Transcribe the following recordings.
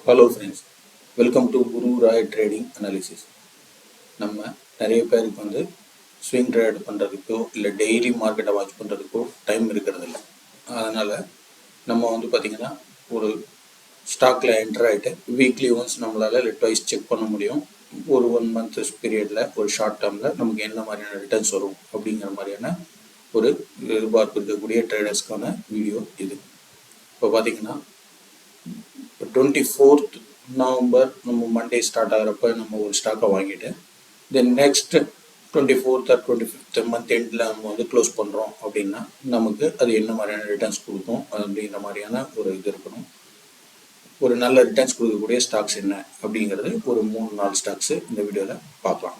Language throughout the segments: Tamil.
Hello friends, welcome to Guru Rai trading analysis. நம்ம நிறைய பேருக்கு ஸ்விங் ட்ரேட் பண்ணுறதுக்கோ இல்லை டெய்லி மார்க்கெட்டை வாட்ச் பண்ணுறதுக்கோ டைம் இருக்கிறதில்ல. அதனால் நம்ம பார்த்திங்கன்னா ஒரு ஸ்டாக்கில் என்டர் ஆகிட்டு வீக்லி ஒன்ஸ் நம்மளால் லிட்வைஸ் செக் பண்ண முடியும். ஒரு 1 month பீரியடில் ஒரு ஷார்ட் டேர்மில் நமக்கு என்ன மாதிரியான ரிட்டர்ன்ஸ் வரும் அப்படிங்கிற மாதிரியான ஒரு எதிர்பார்ப்பு இருக்கக்கூடிய ட்ரேடர்ஸ்க்கான வீடியோ இது. இப்போ பார்த்திங்கன்னா 24th நவம்பர் நம்ம மண்டே ஸ்டார்ட் ஆகிறப்ப நம்ம ஒரு ஸ்டாக்கை வாங்கிட்டு then next 24th or 25th month எண்டில் நம்ம க்ளோஸ் பண்ணுறோம் அப்படின்னா நமக்கு அது என்ன மாதிரியான ரிட்டர்ன்ஸ் கொடுக்கும் அப்படிங்கிற மாதிரியான ஒரு இது இருக்கணும். ஒரு நல்ல ரிட்டர்ன்ஸ் கொடுக்கக்கூடிய ஸ்டாக்ஸ் என்ன அப்படிங்கிறது ஒரு 3-4 ஸ்டாக்ஸு இந்த வீடியோவில் பார்க்கலாம்.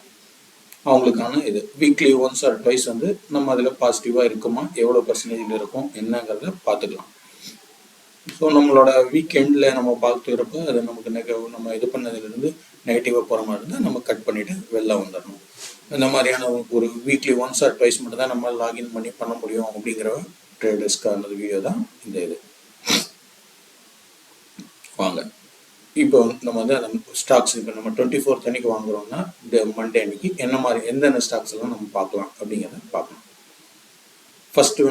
அவங்களுக்கான இது வீக்லி ஒன்ஸ் ஆர் ட்வைஸ் நம்ம அதில் பாசிட்டிவாக இருக்குமா, எவ்வளோ பர்சன்டேஜில் இருக்கும் என்னங்கிறத பார்த்துக்கலாம். ஸோ நம்மளோட வீக்கெண்டில் நம்ம பார்த்துக்கிறப்ப அது நமக்கு நம்ம இது பண்ணதுலேருந்து நெகட்டிவாக போகிற மாதிரி இருந்தால் நம்ம கட் பண்ணிவிட்டு வெளில வந்துடணும். இந்த மாதிரியான ஒரு வீக்லி ஒன்ஸ் ஆர் ட்வைஸ் மட்டும் தான் நம்ம லாகின் பண்ணி பண்ண முடியும் அப்படிங்கிற ட்ரேடர்ஸ்க்கான வீடியோ தான் இந்த இது. வாங்க இப்போ நம்ம அந்த ஸ்டாக்ஸ் இப்போ நம்ம 24th அன்னைக்கு வாங்குறோம்னா மண்டே அன்னைக்கு என்ன மாதிரி எந்தெந்த ஸ்டாக்ஸ் எல்லாம் நம்ம பார்க்கலாம் அப்படிங்கிறத பார்க்கலாம். ஃபஸ்ட்டு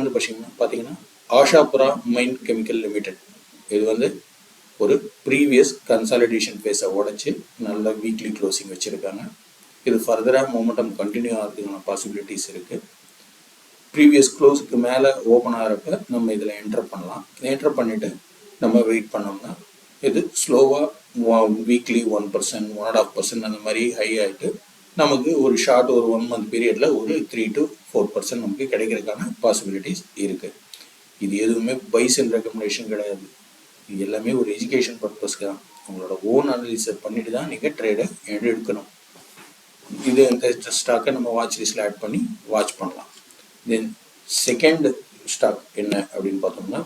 பார்த்தீங்கன்னா ஆஷாபுரா மைன் கெமிக்கல் லிமிடெட். இது ஒரு ப்ரீவியஸ் கன்சாலிடேஷன் ஃபேஸை உடைச்சி நல்ல வீக்லி க்ளோசிங் வச்சுருக்காங்க. இது ஃபர்தராக மொமெண்டம் கண்டினியூ ஆகிறதுக்கான பாசிபிலிட்டிஸ் இருக்குது. ப்ரீவியஸ் க்ளோஸுக்கு மேலே ஓப்பன் ஆகிறப்ப நம்ம இதில் என்டர் பண்ணலாம். என்டர் பண்ணிவிட்டு நம்ம வெயிட் பண்ணோம்னா இது ஸ்லோவாக வீக்லி 1%, 1.5% அந்த மாதிரி ஹை ஆகிட்டு நமக்கு ஒரு ஷார்ட் ஒரு 1 month பீரியடில் ஒரு 3 to 4% நமக்கு கிடைக்கிறதுக்கான பாசிபிலிட்டிஸ் இருக்குது. இது எதுவுமே பைஸ் அண்ட் ரெக்கமெண்டேஷன் கிடையாது. இது எல்லாமே ஒரு எஜுகேஷன் பர்பஸ்க்கு தான். உங்களோட ஓன் அனாலிசிஸ் பண்ணிட்டு தான் நீங்கள் ட்ரேடை எடுக்கணும். இது இந்த ஸ்டாக்கை நம்ம வாட்ச் லிஸ்ட்டில் ஆட் பண்ணி வாட்ச் பண்ணலாம். தென் செகண்ட் ஸ்டாக் என்ன அப்படின்னு பார்த்தோம்னா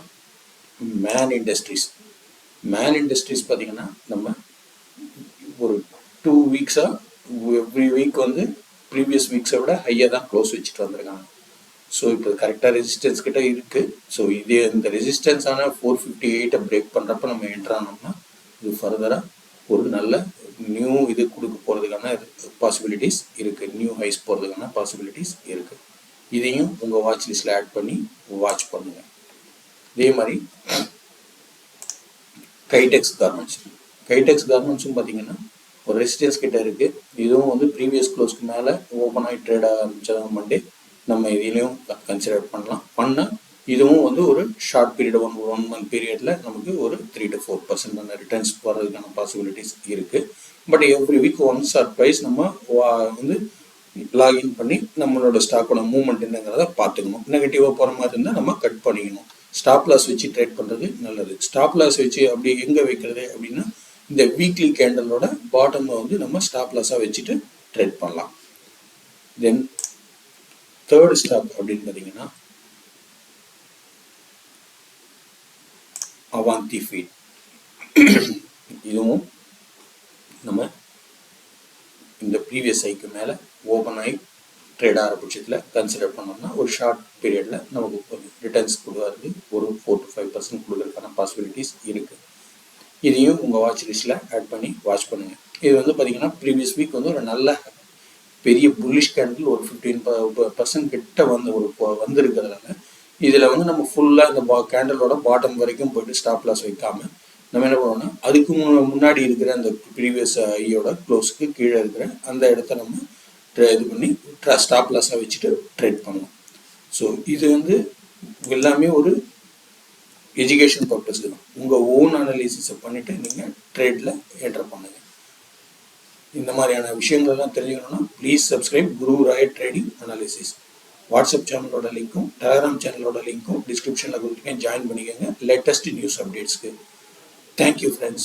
மேன் இண்டஸ்ட்ரீஸ். மேன் இண்டஸ்ட்ரீஸ் பார்த்தீங்கன்னா நம்ம ஒரு 2 weeksஆக எவ்ரி வீக் ப்ரீவியஸ் வீக்ஸை விட ஹையாக தான் க்ளோஸ் வச்சுட்டு வந்திருக்காங்க. ஸோ இப்போ கரெக்டாக ரெசிஸ்டன்ஸ் கிட்ட இருக்குது. ஸோ இதே இந்த ரெசிஸ்டன்ஸான 458 பிரேக் பண்ணுறப்ப நம்ம என்டர் ஆனோம்னா இது ஃபர்தராக ஒரு நல்ல நியூ இது கொடுக்க போகிறதுக்கான பாசிபிலிட்டிஸ் இருக்குது. நியூ ஹைஸ் போகிறதுக்கான பாசிபிலிட்டிஸ் இருக்குது. இதையும் உங்கள் வாட்ச் லிஸ்ட்டில் ஆட் பண்ணி வாட்ச் பண்ணுங்கள். இதே மாதிரி கைடெக்ஸ் கார்மெண்ட்ஸும் பார்த்தீங்கன்னா ஒரு ரெசிஸ்டன்ஸ் கிட்ட இருக்குது. இதுவும் ப்ரீவியஸ் க்ளோஸ்க்கு மேலே ஓப்பன் ஆகி ட்ரேட் ஆரம்பிச்சது மண்டே. நம்ம இதிலையும் கன்சிடர் பண்ணால் இதுவும் ஒரு ஷார்ட் பீரியட் 1 month பீரியடில் நமக்கு ஒரு 3 to 4% ரிட்டர்ன்ஸ் வர்றதுக்கான பாசிபிலிட்டிஸ் இருக்குது. But every week once R twice நம்ம லாகின் பண்ணி நம்மளோட ஸ்டாக்கோட மூவ்மெண்ட் என்னங்கிறத பார்த்துக்கணும். நெகட்டிவாக போகிற மாதிரி இருந்தால் நம்ம கட் பண்ணிக்கணும். ஸ்டாப் லாஸ் வச்சு ட்ரேட் பண்ணுறது நல்லது. ஸ்டாப் லாஸ் வச்சு அப்படி எங்கே வைக்கிறது அப்படின்னா இந்த வீக்லி கேண்டலோட பாட்டமில் நம்ம ஸ்டாப் லாஸாக வச்சுட்டு ட்ரேட் பண்ணலாம். தென் தேர்ட் ஸ்டாக் அப்படின்னு பார்த்தீங்கன்னா அவாந்தி ஃபீட். இதுவும் நம்ம இந்த ப்ரீவியஸ் ஹைக்கு மேலே ஓப்பன் ஆகி ட்ரேட் ஆகிற பட்சத்தில் கன்சிடர் பண்ணோம்னா ஒரு ஷார்ட் பீரியடில் நமக்கு ரிட்டர்ன்ஸ் கொடுக்கறது ஒரு 4 to 5% கொடுக்கறதுக்கான பாசிபிலிட்டிஸ் இருக்குது. இதையும் உங்கள் வாட்ச் லிஸ்ட்டில் ஆட் பண்ணி வாட்ச் பண்ணுங்கள். இது பார்த்தீங்கன்னா ப்ரீவியஸ் வீக் ஒரு நல்ல பெரிய புல்லிஷ் கேண்டில் ஒரு 15% கிட்ட வந்திருக்கிறதுனால இதில் நம்ம ஃபுல்லாக இந்த கேண்டலோட பாட்டம் வரைக்கும் போயிட்டு ஸ்டாப் லாஸ் வைக்காமல் நம்ம என்ன பண்ணுவோம்னா அதுக்கு முன்னாடி இருக்கிற அந்த ப்ரீவியஸ் ஐயோட க்ளோஸுக்கு கீழே இருக்கிற அந்த இடத்த நம்ம இது பண்ணி ஸ்டாப் லாஸாக வச்சுட்டு ட்ரேட் பண்ணலாம். ஸோ இது எல்லாமே ஒரு எஜுகேஷன் பர்பஸ்க்கு தான். உங்கள் ஓன் அனாலிசிஸை பண்ணிவிட்டு நீங்கள் ட்ரேடில் என்டர் பண்ணுங்கள். இந்த மாதிரியான விஷயங்கள்லாம் தெரிஞ்சுக்கணும்னா please subscribe Guru Rai trading analysis. WhatsApp சேனலோட லிங்க்கும் டெலகிராம் சேனலோட லிங்க்கும் டிஸ்கிரிப்ஷனில் கொடுத்துருக்கேன். ஜாயின் பண்ணிக்கோங்க லேட்டஸ்ட் நியூஸ் அப்டேட்ஸ்க்கு. Thank you friends.